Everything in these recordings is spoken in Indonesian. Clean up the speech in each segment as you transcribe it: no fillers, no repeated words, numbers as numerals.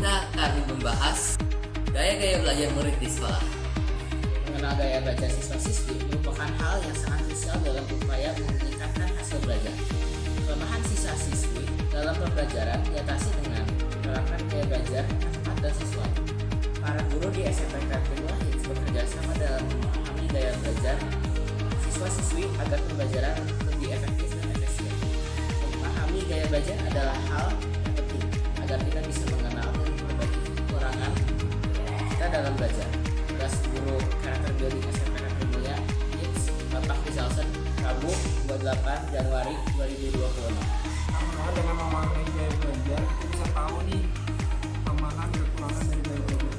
kita akan membahas gaya-gaya belajar murid di sekolah. Mengenal gaya belajar siswa-siswi merupakan hal yang sangat krusial dalam upaya meningkatkan hasil belajar. Kelemahan siswa-siswi dalam pembelajaran diatasi dengan menerapkan gaya belajar yang tepat dan sesuai. Para guru di SMP Kreatif Wahid bekerja sama dalam memahami gaya belajar siswa-siswi agar pembelajaran lebih efektif dan efisien. Memahami gaya belajar adalah hal yang penting agar kita bisa mengenal dan memperbaiki kekurangan kita dalam belajar. Tugas guru karakter building SMP Kreatif Mulia Hits Bapak Rizalsen, Rabu 28 Januari 2026. Karena dengan memahami gaya belajar kita bisa tahu nih kelemahan dan kekurangan dari gaya belajar.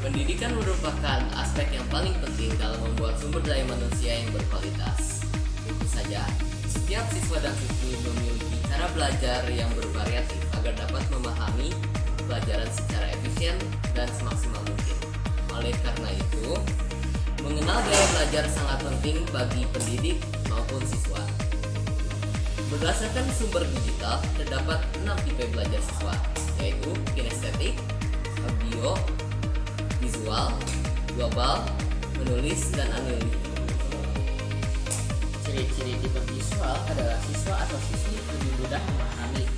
Pendidikan merupakan aspek yang paling penting dalam membuat sumber daya manusia yang berkualitas. Tentu saja, setiap siswa dan siswi memiliki cara belajar yang bervariatif agar dapat memahami pelajaran secara efisien dan semaksimal mungkin. Oleh karena itu, mengenal gaya belajar sangat penting bagi pendidik maupun siswa. Berdasarkan sumber digital, terdapat 6 tipe belajar siswa, yaitu kinestetik, bio, visual, global, menulis, dan analitik. Ciri-ciri tipe visual adalah siswa atau siswi lebih mudah memahami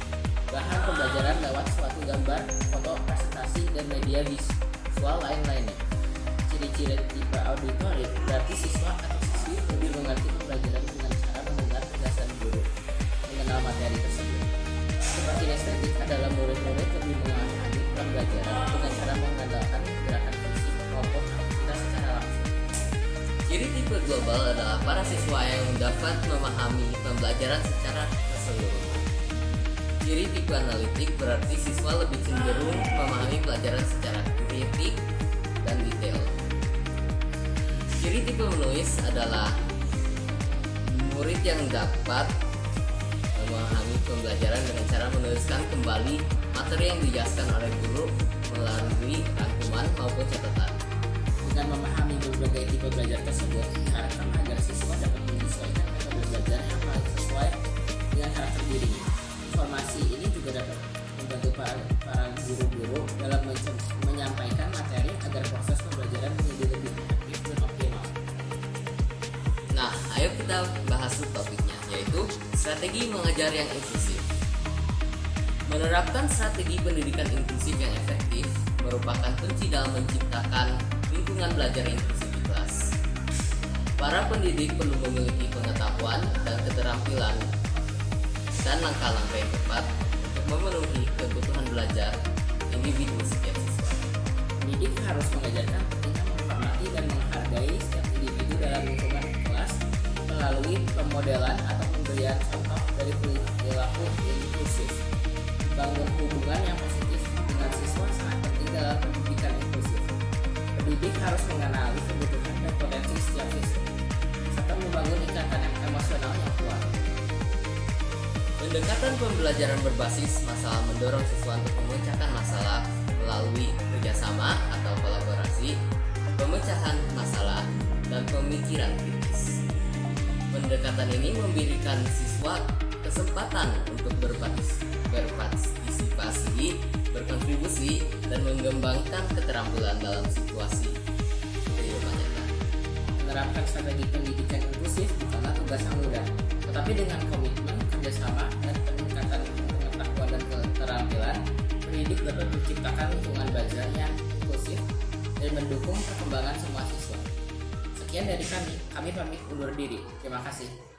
bahan pembelajaran lewat suatu gambar, foto, presentasi, dan media visual lain-lainnya. Ciri-ciri tipe auditorik berarti siswa atau siswi lebih mengerti pembelajaran dengan cara mendengar penjelasan guru, mengenal materi tersebut. Tipe kinestetik adalah murid-murid lebih memahami pembelajaran dengan cara mengandalkan gerakan fisik maupun aktivitas secara langsung. Ciri tipe global adalah para siswa yang dapat memahami pembelajaran secara keseluruhan. Ciri tipe analitik berarti siswa lebih cenderung memahami pelajaran secara kritik dan detail. Ciri tipe menulis adalah murid yang dapat memahami pembelajaran dengan cara menuliskan kembali materi yang dijelaskan oleh guru melalui rangkuman maupun catatan. Dengan memahami berbagai tipe belajar tersebut, diharapkan agar siswa dapat menyesuaikan metode belajar yang paling sesuai dengan karakter dirinya. Informasi ini juga dapat membantu para guru-guru dalam menyampaikan materi agar proses pembelajaran menjadi lebih efektif dan optimal. Nah, ayo kita bahas topiknya, yaitu strategi mengajar yang inklusif. Menerapkan strategi pendidikan inklusif yang efektif merupakan kunci dalam menciptakan lingkungan belajar inklusif di kelas. Para pendidik perlu memiliki pengetahuan dan keterampilan dan langkah-langkah yang tepat untuk memenuhi kebutuhan belajar individu setiap siswa. Pendidik harus mengajarkan pentingnya menghormati dan menghargai setiap individu dalam lingkungan kelas melalui pemodelan atau pemberian contoh dari perilaku inklusif. Bangun hubungan yang positif dengan siswa sangat penting dalam pendidikan inklusif. Pendidik harus mengenali kebutuhan dan potensi setiap siswa, serta membangun ikatan yang emosional yang kuat. Pendekatan pembelajaran berbasis masalah mendorong siswa untuk memecahkan masalah melalui kerjasama atau kolaborasi, pemecahan masalah, dan pemikiran kritis. Pendekatan ini memberikan siswa kesempatan untuk berpartisipasi, berkontribusi, dan mengembangkan keterampilan dalam situasi kehidupan nyata. Menerapkan strategi pendidikan inklusif bukanlah tugas yang mudah, tetapi dengan komitmen, kerjasama, dan peningkatan pengetahuan dan keterampilan, pendidik dapat menciptakan lingkungan belajar yang inklusif dan mendukung perkembangan semua siswa. Sekian dari kami pamit undur diri. Terima kasih.